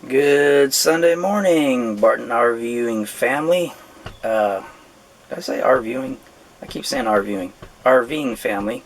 Good Sunday morning, Barton RVing family. Did I say RVing? I keep saying RVing. RVing family.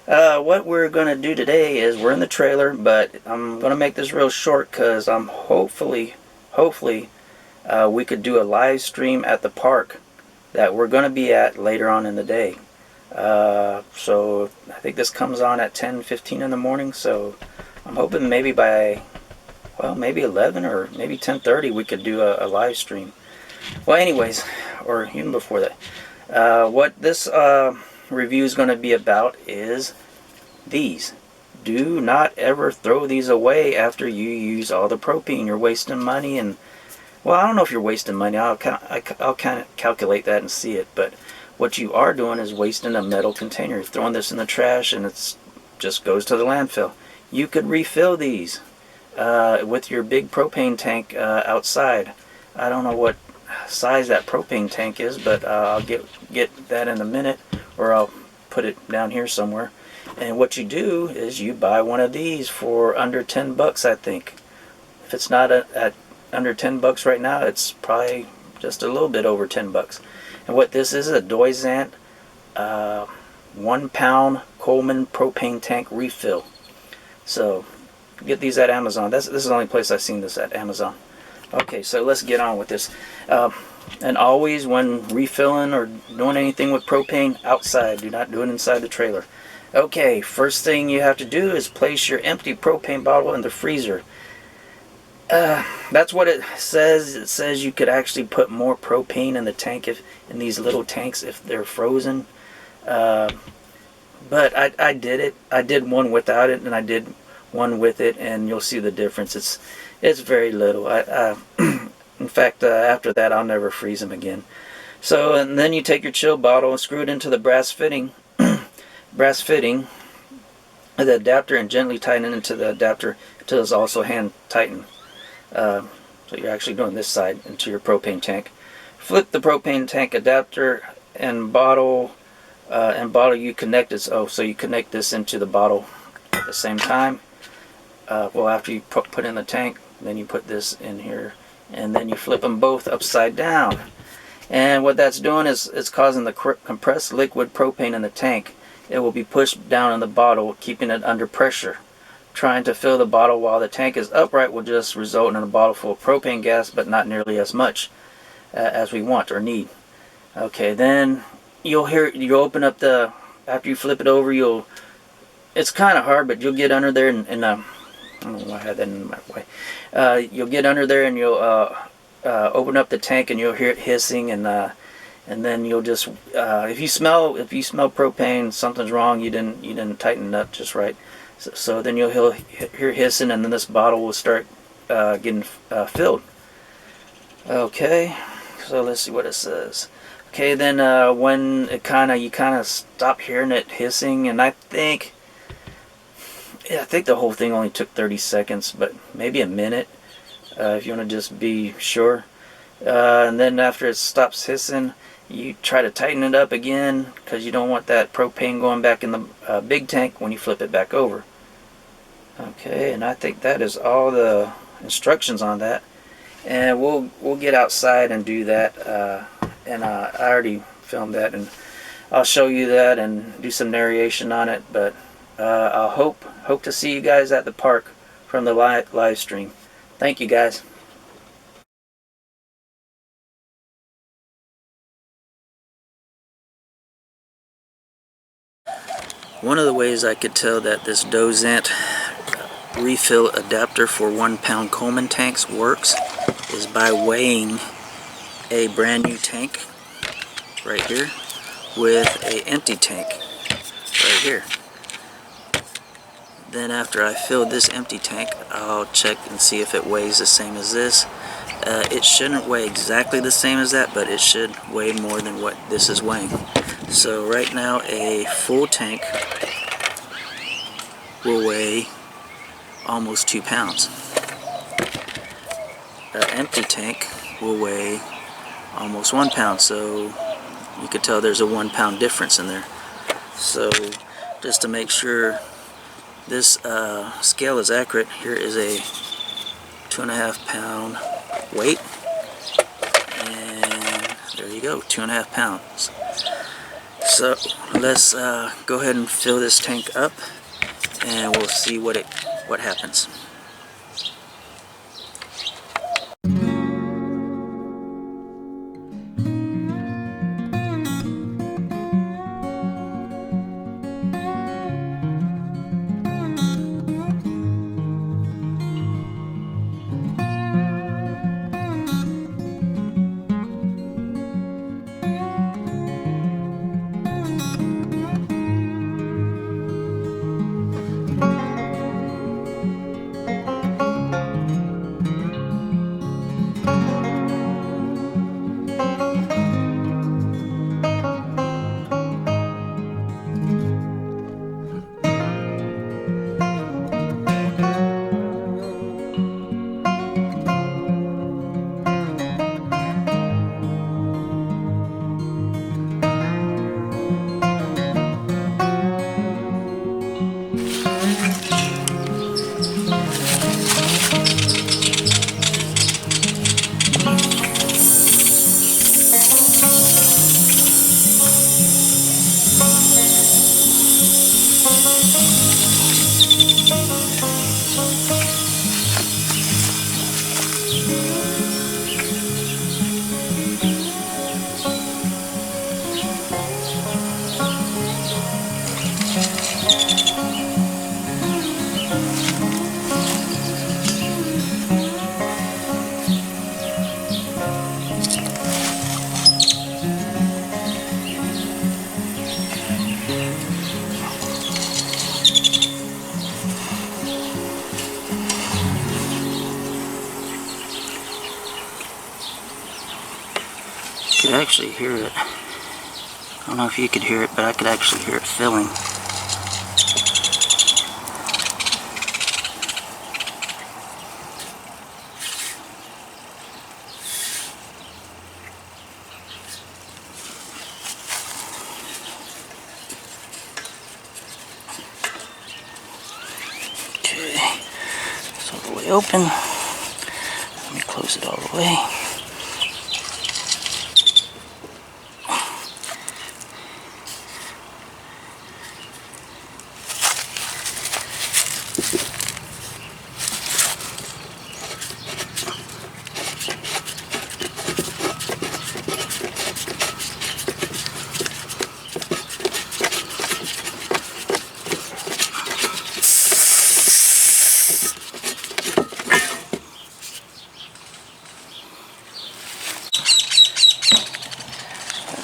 What we're going to do today is we're in the trailer, but I'm going to make this real short because I'm hopefully, we could do a live stream at the park that we're going to be at later on in the day. So I think this comes on at 10:15 in the morning, so I'm hoping maybe by maybe 11 or maybe 10:30 we could do a live stream. Well, anyways, or even before that. What this review is going to be about is these. Do not ever throw these away after you use all the propane. You're wasting money, and well, I don't know if you're wasting money. I'll kind of calculate that and see it, but what you are doing is wasting a metal container. You're throwing this in the trash and it's just goes to the landfill. You could refill these with your big propane tank outside. I don't know what size that propane tank is, but I'll get that in a minute, or I'll put it down here somewhere. And what you do is you buy one of these for under 10 bucks, I think. If it's not at under 10 bucks right now, it's probably just a little bit over 10 bucks. And what this is a Doizant 1 pound Coleman propane tank refill. So get these at Amazon. This is the only place I've seen this at, Amazon. Okay, so let's get on with this. And always when refilling or doing anything with propane, outside. Do not do it inside the trailer. Okay, first thing you have to do is place your empty propane bottle in the freezer. That's what it says. It says you could actually put more propane in the tank in these little tanks if they're frozen. But I did it. I did one without it, and I did one with it, and you'll see the difference. It's very little. In fact, after that, I'll never freeze them again. So, and then you take your chill bottle and screw it into the brass fitting, of the adapter, and gently tighten it into the adapter until it's also hand tightened. So you're actually doing this side into your propane tank. Flip the propane tank adapter and bottle you connect this. So you connect this into the bottle at the same time. After you put in the tank, then you put this in here, and then you flip them both upside down. And what that's doing is it's causing the compressed liquid propane in the tank. It will be pushed down in the bottle, keeping it under pressure. Trying to fill the bottle while the tank is upright will just result in a bottle full of propane gas, but not nearly as much as we want or need. Okay, then you open up after you flip it over, it's kind of hard, but you'll get under there and I don't know why I had that in my way. You'll get under there and you'll open up the tank, and you'll hear it hissing, and then you'll just if you smell propane, something's wrong. You didn't tighten it up just right. So then you'll hear hissing, and then this bottle will start getting filled. Okay, so let's see what it says. Okay, then when you kind of stop hearing it hissing, and I think the whole thing only took 30 seconds, but maybe a minute if you want to just be sure. And then after it stops hissing, you try to tighten it up again, because you don't want that propane going back in the big tank when you flip it back over. Okay, and I think that is all the instructions on that. And we'll get outside and do that. And I already filmed that, and I'll show you that and do some narration on it. But I'll hope to see you guys at the park from the live stream. Thank you, guys. One of the ways I could tell that this Doizant refill adapter for 1 pound Coleman tanks works is by weighing a brand new tank right here with an empty tank right here. Then after I fill this empty tank, I'll check and see if it weighs the same as this. It shouldn't weigh exactly the same as that, but it should weigh more than what this is weighing. So right now a full tank will weigh almost 2 pounds. An empty tank will weigh almost 1 pound, so you could tell there's a 1 pound difference in there. So just to make sure this scale is accurate, here is a 2.5 pound weight, and there you go, 2.5 pounds. So let's go ahead and fill this tank up, and we'll see what happens. You could actually hear it. I don't know if you could hear it, but I could actually hear it filling. Okay, it's all the way open. Let me close it all the way.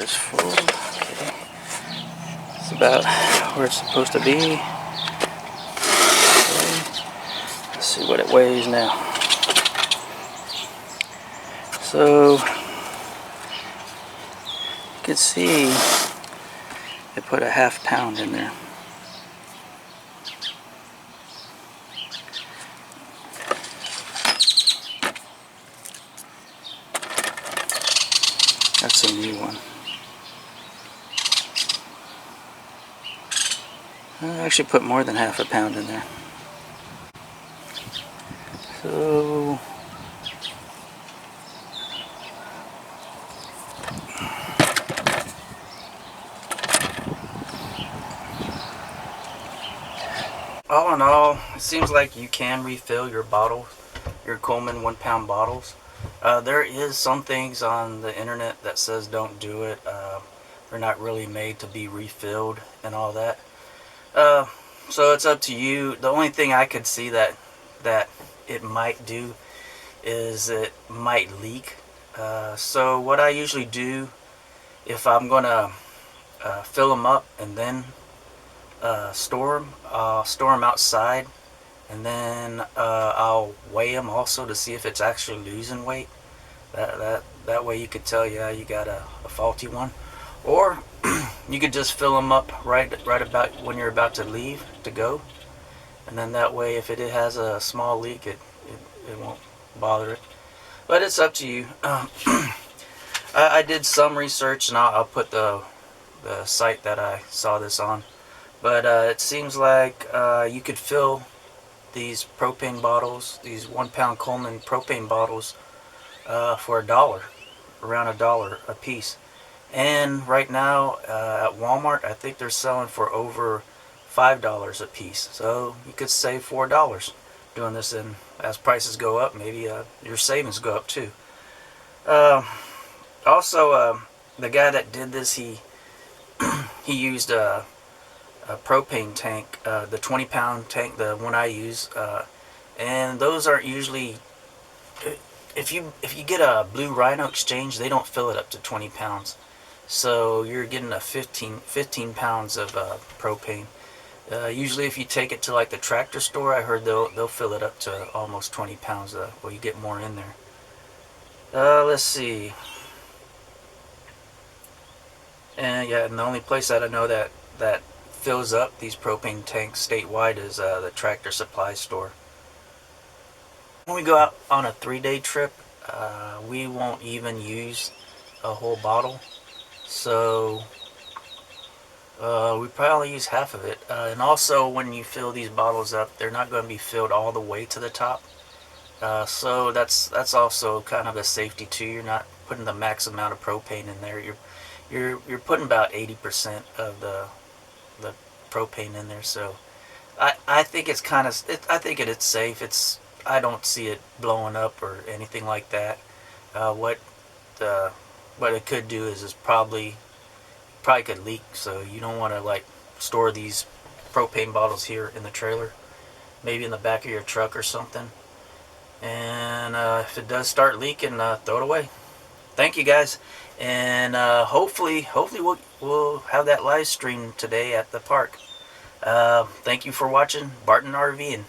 It's full. Okay. It's about where it's supposed to be. Okay. Let's see what it weighs now. So you can see they put a ½ pound in there. That's a new one. I actually put more than ½ pound in there. So all in all, it seems like you can refill your bottle, your Coleman 1 pound bottles. There is some things on the internet that says don't do it. They're not really made to be refilled and all that. So it's up to you. The only thing I could see that it might do is it might leak. So what I usually do, if I'm gonna fill them up and then store them, I'll store them outside, and then I'll weigh them also to see if it's actually losing weight. That way you could tell, yeah, you got a faulty one. Or you could just fill them up right about when you're about to leave to go, and then that way if it has a small leak, it won't bother it. But it's up to you. I did some research, and I'll put the site that I saw this on. But it seems like you could fill these propane bottles, these 1 pound Coleman propane bottles, for $1, around $1 a piece. And right now at Walmart, I think they're selling for over $5 a piece. So you could save $4 doing this, and as prices go up, maybe your savings go up too. Uh, also, the guy that did this, he used a propane tank, the 20-pound tank, the one I use, and those aren't usually. If you get a Blue Rhino Exchange, they don't fill it up to 20 pounds. So you're getting a 15 pounds of propane. Usually if you take it to like the tractor store, I heard they'll fill it up to almost 20 pounds. Well, you get more in there. Let's see. And yeah, and the only place that I know that fills up these propane tanks statewide is the Tractor Supply store. When we go out on a 3-day trip, we won't even use a whole bottle. So we probably use half of it. And also when you fill these bottles up, they're not going to be filled all the way to the top. So that's also kind of a safety too. You're not putting the max amount of propane in there. You're putting about 80% of the propane in there. So I think it's kind of I think it's safe. I don't see it blowing up or anything like that. What it could do is probably could leak. So you don't want to like store these propane bottles here in the trailer. Maybe in the back of your truck or something. And if it does start leaking, throw it away. Thank you guys, and hopefully we'll have that live stream today at the park. Thank you for watching Barton RVing.